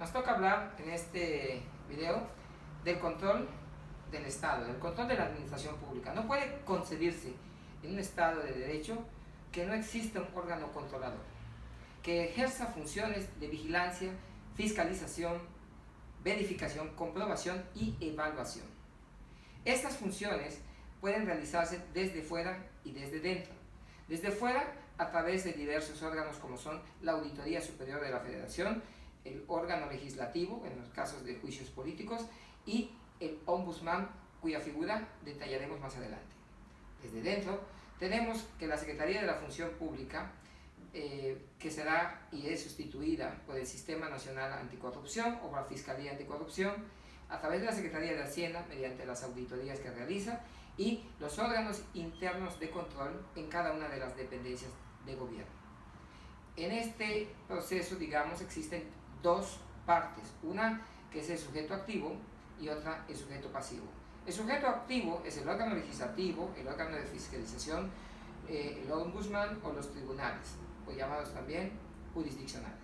Nos toca hablar en este video del control del Estado, del control de la administración pública. No puede concebirse en un Estado de Derecho que no exista un órgano controlador, que ejerza funciones de vigilancia, fiscalización, verificación, comprobación y evaluación. Estas funciones pueden realizarse desde fuera y desde dentro. Desde fuera, a través de diversos órganos como son la Auditoría Superior de la Federación, el órgano legislativo, en los casos de juicios políticos, y el ombudsman, cuya figura detallaremos más adelante. Desde dentro, tenemos que la Secretaría de la Función Pública, que será y es sustituida por el Sistema Nacional Anticorrupción o por la Fiscalía Anticorrupción, a través de la Secretaría de Hacienda, mediante las auditorías que realiza, y los órganos internos de control en cada una de las dependencias de gobierno. En este proceso, digamos, existen dos partes, una que es el sujeto activo y otra el sujeto pasivo. El sujeto activo es el órgano legislativo, el órgano de fiscalización, el ombudsman o los tribunales, o llamados también jurisdiccionales.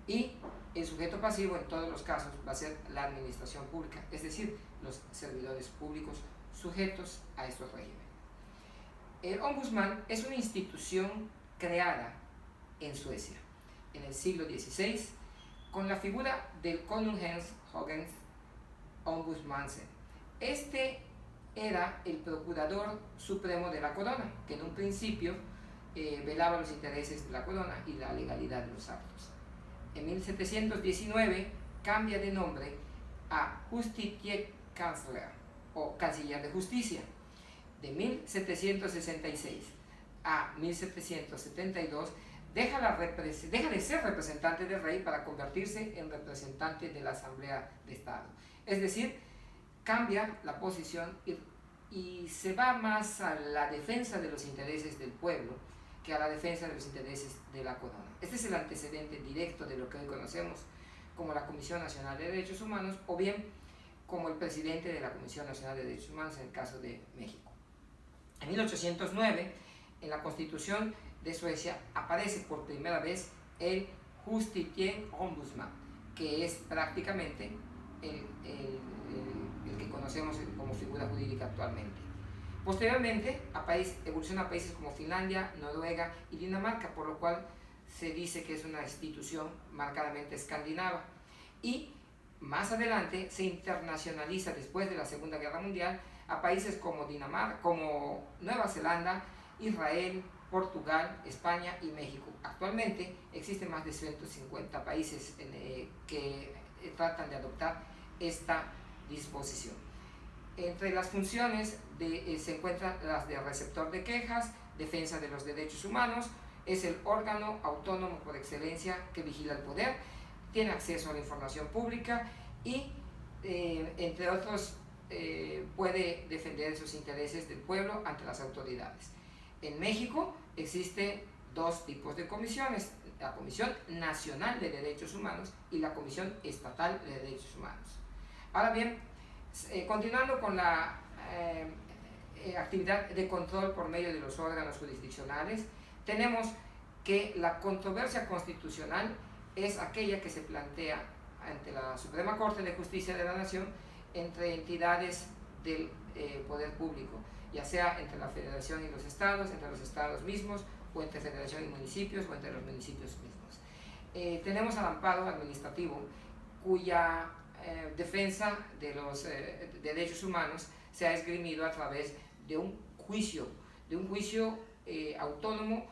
Y el sujeto pasivo en todos los casos va a ser la administración pública, es decir, los servidores públicos sujetos a estos regímenes. El ombudsman es una institución creada en Suecia en el siglo XVI con la figura del Konungens Högsta Ombudsmansen. Este era el procurador supremo de la corona, que en un principio velaba los intereses de la corona y la legalidad de los actos. En 1719 cambia de nombre a Justitiekansler o Canciller de Justicia. De 1766 a 1772 deja de ser representante del rey para convertirse en representante de la Asamblea de Estado. Es decir, cambia la posición y se va más a la defensa de los intereses del pueblo que a la defensa de los intereses de la corona. Este es el antecedente directo de lo que hoy conocemos como la Comisión Nacional de Derechos Humanos, o bien como el presidente de la Comisión Nacional de Derechos Humanos en el caso de México. En 1809, en la Constitución de Suecia, aparece por primera vez el Justitieombudsman, que es prácticamente el que conocemos como figura jurídica actualmente. Posteriormente, evoluciona a países como Finlandia, Noruega y Dinamarca, por lo cual se dice que es una institución marcadamente escandinava. Y más adelante se internacionaliza después de la Segunda Guerra Mundial a países como Dinamarca, como Nueva Zelanda, Israel, Portugal, España y México. Actualmente existen más de 150 países que tratan de adoptar esta disposición. Entre las funciones se encuentran las de receptor de quejas, defensa de los derechos humanos, es el órgano autónomo por excelencia que vigila el poder, tiene acceso a la información pública y, entre otros, puede defender sus intereses del pueblo ante las autoridades. En México existen dos tipos de comisiones: la Comisión Nacional de Derechos Humanos y la Comisión Estatal de Derechos Humanos. Ahora bien, continuando con la actividad de control por medio de los órganos jurisdiccionales, tenemos que la controversia constitucional es aquella que se plantea ante la Suprema Corte de Justicia de la Nación entre entidades del poder público, ya sea entre la Federación y los estados, entre los estados mismos, o entre Federación y municipios, o entre los municipios mismos. Tenemos al amparo administrativo, cuya defensa de los derechos humanos se ha esgrimido a través de un juicio autónomo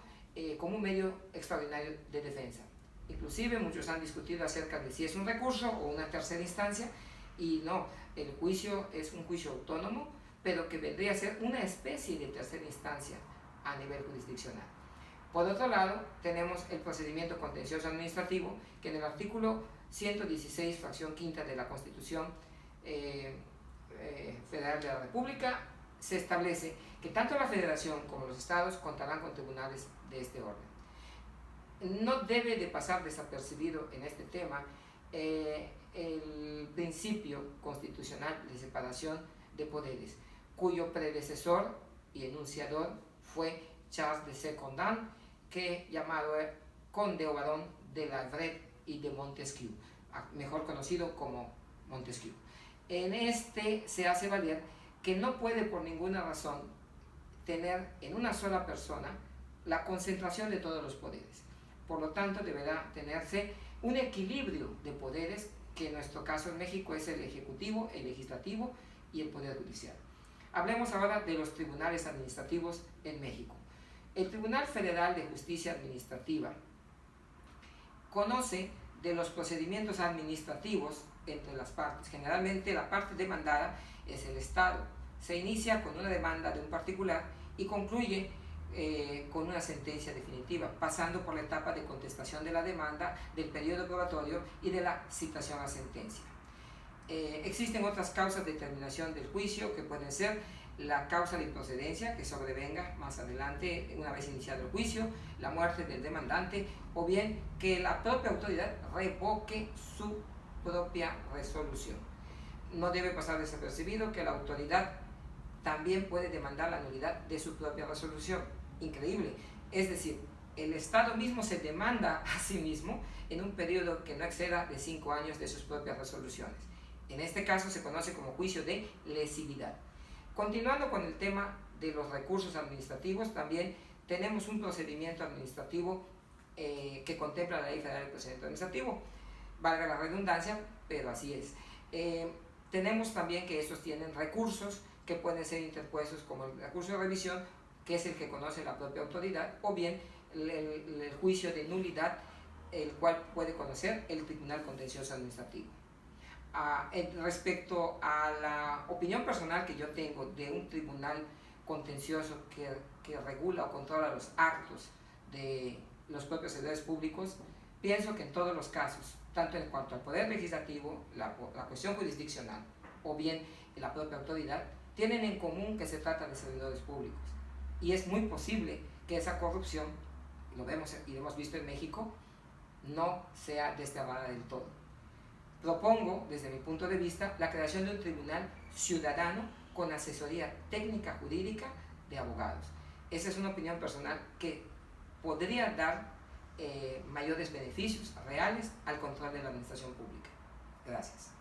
como un medio extraordinario de defensa. Inclusive muchos han discutido acerca de si es un recurso o una tercera instancia, y no, el juicio es un juicio autónomo, pero que vendría a ser una especie de tercera instancia a nivel jurisdiccional. Por otro lado, tenemos el procedimiento contencioso administrativo, que en el artículo 116, fracción quinta de la Constitución Federal de la República, se establece que tanto la Federación como los estados contarán con tribunales de este orden. No debe de pasar desapercibido en este tema el principio constitucional de separación de poderes, cuyo predecesor y enunciador fue Charles de Secondat, que llamado conde o barón de la Bret y de Montesquieu. mejor conocido como Montesquieu. En este se hace valer que no puede por ninguna razón tener en una sola persona la concentración de todos los poderes. Por lo tanto, deberá tenerse un equilibrio de poderes, que en nuestro caso en México es el ejecutivo, el legislativo y el poder judicial. Hablemos ahora de los tribunales administrativos en México. El Tribunal Federal de Justicia Administrativa conoce de los procedimientos administrativos entre las partes. Generalmente la parte demandada es el Estado. Se inicia con una demanda de un particular y concluye con una sentencia definitiva, pasando por la etapa de contestación de la demanda, del periodo probatorio y de la citación a sentencia. Existen otras causas de terminación del juicio, que pueden ser la causa de improcedencia, que sobrevenga más adelante una vez iniciado el juicio, la muerte del demandante, o bien que la propia autoridad revoque su propia resolución. No debe pasar desapercibido que la autoridad también puede demandar la nulidad de su propia resolución. Increíble. Es decir, el Estado mismo se demanda a sí mismo en un periodo que no exceda de 5 años de sus propias resoluciones. En este caso se conoce como juicio de lesividad. Continuando con el tema de los recursos administrativos, también tenemos un procedimiento administrativo que contempla la Ley Federal de Procedimiento Administrativo. Valga la redundancia, pero así es. Tenemos también que estos tienen recursos que pueden ser interpuestos, como el recurso de revisión, que es el que conoce la propia autoridad, o bien el juicio de nulidad, el cual puede conocer el Tribunal Contencioso Administrativo. Respecto a la opinión personal que yo tengo de un tribunal contencioso que regula o controla los actos de los propios servidores públicos, pienso que en todos los casos, tanto en cuanto al poder legislativo, la cuestión jurisdiccional, o bien la propia autoridad, tienen en común que se trata de servidores públicos. Y es muy posible que esa corrupción, lo vemos y lo hemos visto en México, no sea desterrada del todo. Propongo, desde mi punto de vista, la creación de un tribunal ciudadano con asesoría técnica jurídica de abogados. Esa es una opinión personal que podría dar mayores beneficios reales al control de la administración pública. Gracias.